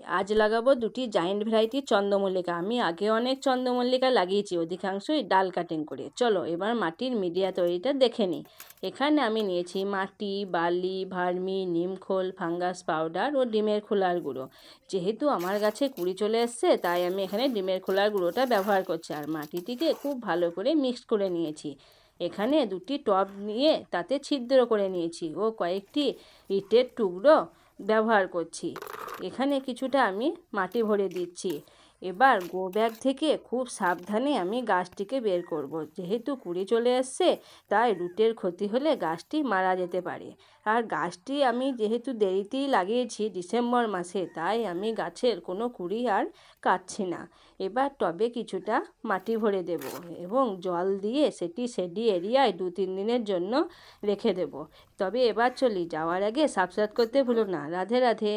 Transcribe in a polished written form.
আজ লাগাবো দুটি জায়েন্ট ভ্যারাইটির চন্দ্রমল্লিকা। আমি আগে অনেক চন্দ্রমল্লিকা লাগিয়েছি, অধিকাংশই ডাল কাটিং করে। চলো এবার মাটির মিডিয়া তৈরিটা দেখে নিই। এখানে আমি নিয়েছি মাটি, বালি, ভার্মি, নিমখোল, ফাঙ্গাস পাউডার ও ডিমের খোলার গুঁড়ো। যেহেতু আমার গাছে কুড়ি চলে এসছে, তাই আমি এখানে ডিমের খোলার গুঁড়োটা ব্যবহার করছি। আর মাটিটিকে খুব ভালো করে মিক্স করে নিয়েছি। এখানে দুটি টব নিয়ে তাতে ছিদ্র করে নিয়েছি ও কয়েকটি ইটের টুকরো ব্যবহার করছি। এখানে কিছুটা আমি মাটি ভরে দিচ্ছি। এবার গো ব্যাগ থেকে খুব সাবধানে আমি গাছটিকে বের করব। যেহেতু কুড়ি চলে এসছে, তাই রুটের ক্ষতি হলে গাছটি মারা যেতে পারে। আর গাছটি আমি যেহেতু দেরিতেই লাগিয়েছি, ডিসেম্বর মাসে, তাই আমি গাছের কোনো কুড়ি আর কাটছি না। এবার টবে কিছুটা মাটি ভরে দেব এবং জল দিয়ে সেটি শেডি এরিয়ায় 2-3 দিনের জন্য রেখে দেব। তবে এবার চলি, যাওয়ার আগে সাবস্ক্রাইব করতে ভুলো না। রাধে রাধে।